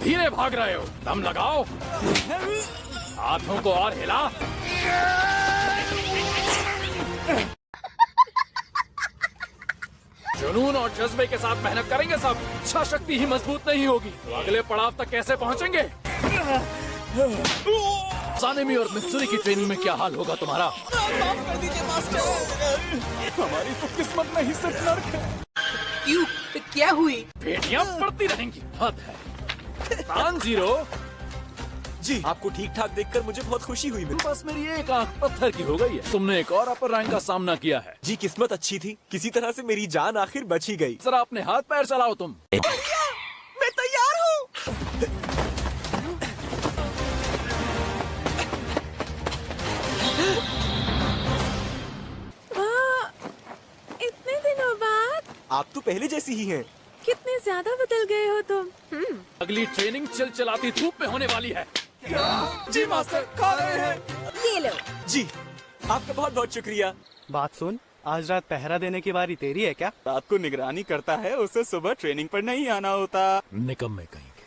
धीरे भाग रहे हो, दम लगाओ, हाथों को और हिला। जुनून और जज्बे के साथ मेहनत करेंगे सब, इच्छा शक्ति ही मजबूत नहीं होगी तो अगले पड़ाव तक कैसे पहुंचेंगे? सानेमी और मित्सुरी की ट्रेनिंग में क्या हाल होगा तुम्हारा? माफ कर दीजिए मास्टर, हमारी तो किस्मत में ही सिर्फ नर्क है। क्यों? क्या हुई? बेटियां पड़ती रहेंगी, हद है। तानजीरो जी, आपको ठीक ठाक देखकर मुझे बहुत खुशी हुई। बस मेरी एक आंख पत्थर की हो गई है। तुमने एक और अपर रैंक का सामना किया है। जी, किस्मत अच्छी थी, किसी तरह से मेरी जान आखिर बच ही गई। जरा अपने हाथ पैर चलाओ तुम। मैं तैयार हूँ। इतने दिनों बाद आप तो पहले जैसी ही हैं। कितने ज्यादा बदल गए हो तुम। अगली ट्रेनिंग चिलचिलाती धूप में होने वाली है। जी मास्टर, खा रहे हैं। ये लो। जी, आपका बहुत बहुत शुक्रिया। बात सुन, आज रात पहरा देने की बारी तेरी है क्या? रात को निगरानी करता है, उसे सुबह ट्रेनिंग पर नहीं आना होता। निकम्मे कहीं के।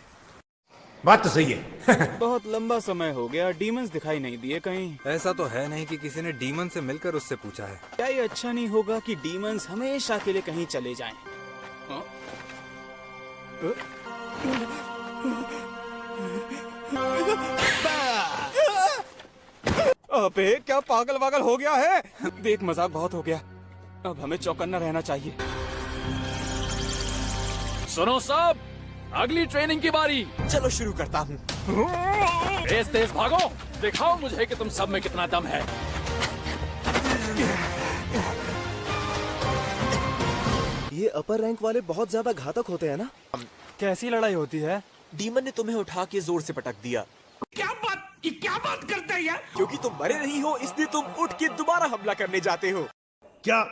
बात तो सही है। बहुत लंबा समय हो गया, डीमंस दिखाई नहीं दिए कहीं। ऐसा तो है नहीं कि किसी ने डीमन से मिलकर उससे पूछा है। क्या ये अच्छा नहीं होगा कि डीमंस हमेशा के लिए कहीं चले जाएं? अबे क्या पागल वागल हो गया है? देख, मजाक बहुत हो गया, अब हमें चौकन्ना रहना चाहिए। सुनो सब, अगली ट्रेनिंग की बारी। चलो शुरू करता हूँ। तेज तेज भागो, दिखाओ मुझे कि तुम सब में कितना दम है। ये अपर रैंक वाले बहुत ज्यादा घातक होते हैं ना? कैसी लड़ाई होती है? डीमन ने तुम्हें उठा के जोर से पटक दिया। क्या बात करते हैं यार? क्योंकि तुम मरे नहीं हो, इसलिए तुम उठ के दोबारा हमला करने जाते हो। क्या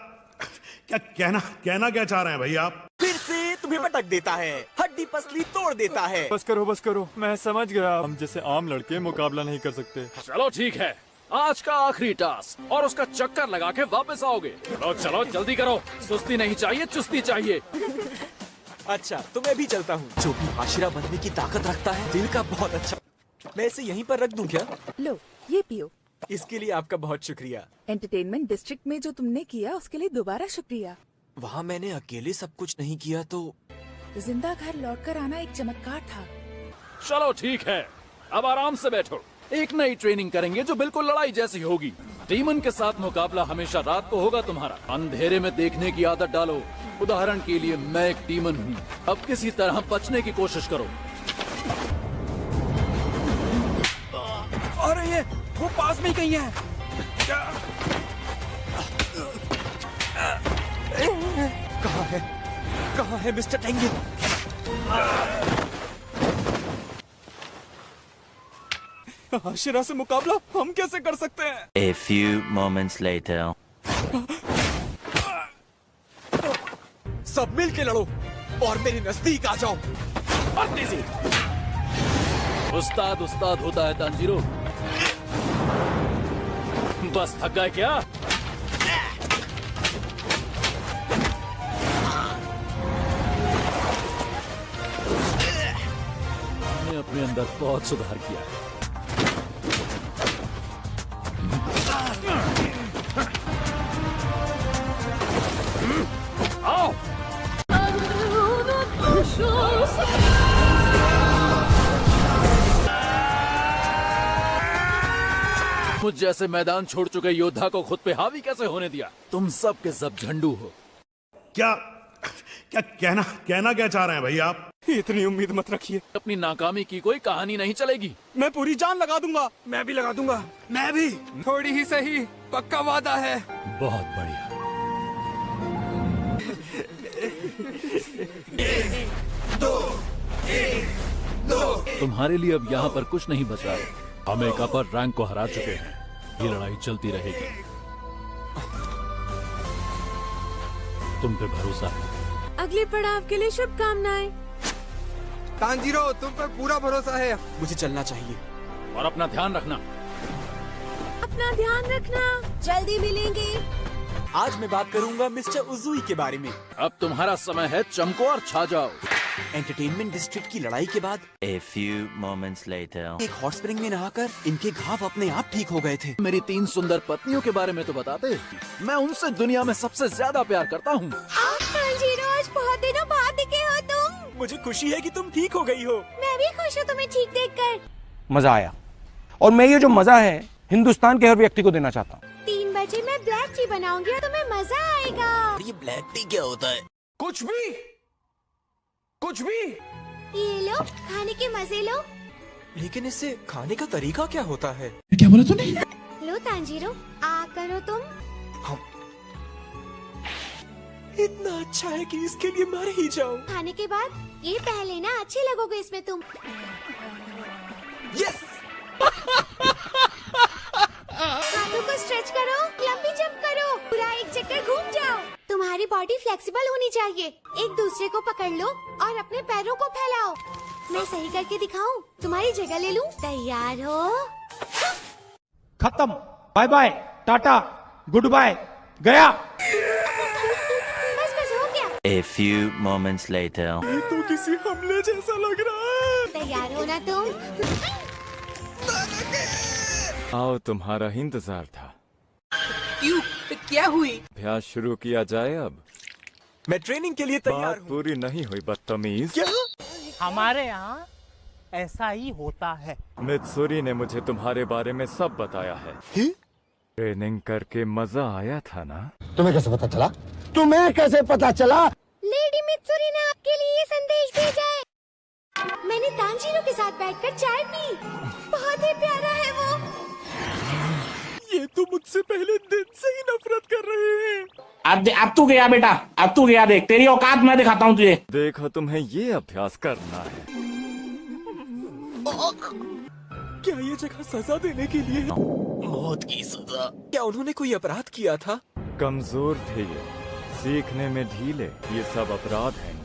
क्या कहना क्या चाह रहे हैं भाई आप? फिर से तुम्हें पटक देता है, हड्डी पसली तोड़ देता है। बस करो, मैं समझ गया। हम जैसे आम लड़के मुकाबला नहीं कर सकते। चलो ठीक है, आज का आखिरी टास्क और उसका चक्कर लगा के वापस आओगे। चलो चलो जल्दी करो, सुस्ती नहीं चाहिए, चुस्ती चाहिए। अच्छा, तो मैं भी चलता हूँ। जो भी आशिरा बनने की ताकत रखता है, दिल का बहुत अच्छा। मैं इसे यहीं पर रख दूं क्या? लो, ये पियो। इसके लिए आपका बहुत शुक्रिया। एंटरटेनमेंट डिस्ट्रिक्ट में जो तुमने किया उसके लिए दोबारा शुक्रिया। वहाँ मैंने अकेले सब कुछ नहीं किया तो। जिंदा घर लौटकर आना एक चमत्कार था। चलो ठीक है, अब आराम से बैठो। एक नई ट्रेनिंग करेंगे जो बिल्कुल लड़ाई जैसी होगी। डीमन के साथ मुकाबला हमेशा रात को होगा तुम्हारा। अंधेरे में देखने की आदत डालो। उदाहरण के लिए मैं एक डीमन हूँ। अब किसी तरह बचने की कोशिश करो। अरे ये वो पास में ही कहीं है। कहाँ है मिस्टर टेंगिन? आशिरा से मुकाबला हम कैसे कर सकते हैं? A few moments later. सब मिल के लड़ो और मेरे नजदीक आ जाओ। और तेजी। उस्ताद उस्ताद होता है तानजीरो। बस थक गए क्या? हमने अपने अंदर बहुत सुधार किया है। आओ। मुझ जैसे मैदान छोड़ चुके योद्धा को खुद पे हावी कैसे होने दिया? तुम सब के सब झंडू हो। क्या कहना क्या चाह रहे हैं भाई आप? इतनी उम्मीद मत रखिए। अपनी नाकामी की कोई कहानी नहीं चलेगी। मैं पूरी जान लगा दूंगा। मैं भी लगा दूंगा। मैं भी। थोड़ी ही सही, पक्का वादा है। बहुत बढ़िया। तुम्हारे लिए अब यहाँ पर कुछ नहीं बचा है। हम एक अपर रैंक को हरा चुके हैं। ये लड़ाई चलती रहेगी। तुम पे भरोसा है। अगले पड़ाव के लिए शुभकामनाएं। तानजीरो, तुम पर पूरा भरोसा है। मुझे चलना चाहिए। और अपना ध्यान रखना। अपना ध्यान रखना। जल्दी मिलेंगे। आज मैं बात करूंगा मिस्टर उजुई के बारे में। अब तुम्हारा समय है, चमको और छा जाओ। एंटरटेनमेंट डिस्ट्रिक्ट की लड़ाई के बाद A few moments later. एक हॉट स्प्रिंग में नहाकर इनके घाव अपने आप ठीक हो गए थे। मेरी 3 सुंदर पत्नियों के बारे में तो बताते। मैं उनसे दुनिया में सबसे ज्यादा प्यार करता हूँ। तांजीरो, आज बहुत दिनों बाद दिखे हो तुम। मुझे खुशी है कि तुम ठीक हो गई हो। मैं भी खुश हूँ तुम्हें ठीक देखकर। मजा आया, और मैं ये जो मजा है हिंदुस्तान के हर व्यक्ति को देना चाहता हूँ। 3 बजे मैं ब्लैक टी बनाऊंगी और तुम्हें मजा आएगा। ये ब्लैक टी क्या होता है? कुछ भी ये लो, खाने के मजे लो। लेकिन इससे खाने का तरीका क्या होता है? क्या बोला तूने? लो तांजीरो, आ करो तुम। इतना अच्छा है कि इसके लिए मर ही जाऊं। खाने के बाद ये पहले ना अच्छे लगोगे इसमें तुम। यस! हाथों को स्ट्रेच करो, लंबी जंप करो, पूरा एक चक्कर घूम जाओ। तुम्हारी बॉडी फ्लेक्सिबल होनी चाहिए। एक दूसरे को पकड़ लो और अपने पैरों को फैलाओ। मैं सही करके दिखाऊं? तुम्हारी जगह ले लूं? तैयार हो? खत्म, bye bye, tata, goodbye, गया। बस हो गया। A few moments later. ये तो किसी हमले जैसा लग रहा है। तैयार हो ना तुम? आओ, तुम्हारा ही इंतजार था। क्यों? क्या हुई? अभ्यास शुरू किया जाए अब। मैं ट्रेनिंग के लिए तैयार बात हूँ। पूरी नहीं हुई बदतमीज। क्या? हमारे यहाँ ऐसा ही होता है। मित्सुरी ने मुझे तुम्हारे बारे में सब बताया है। ट्रेनिंग करके मजा आया था ना? तुम्हें कैसे पता चला? तुम्हें कैसे पता चला? लेडी मित्सुरी ने आपके लिए ये संदेश भेजा है। मैंने तांजीरो के साथ बैठकर चाय पी। बहुत ही प्यारा है वो। ये तो मुझसे पहले दिन से ही नफरत कर रहे हैं। अब तू गया बेटा, अब तू गया। देख, तेरी औकात मैं दिखाता हूँ तुझे। देखो, तुम्हें ये अभ्यास करना है। क्या ये जगह सजा देने के लिए है? मौत की सजा? क्या उन्होंने कोई अपराध किया था? कमजोर थे ये, सीखने में ढीले। ये सब अपराध हैं।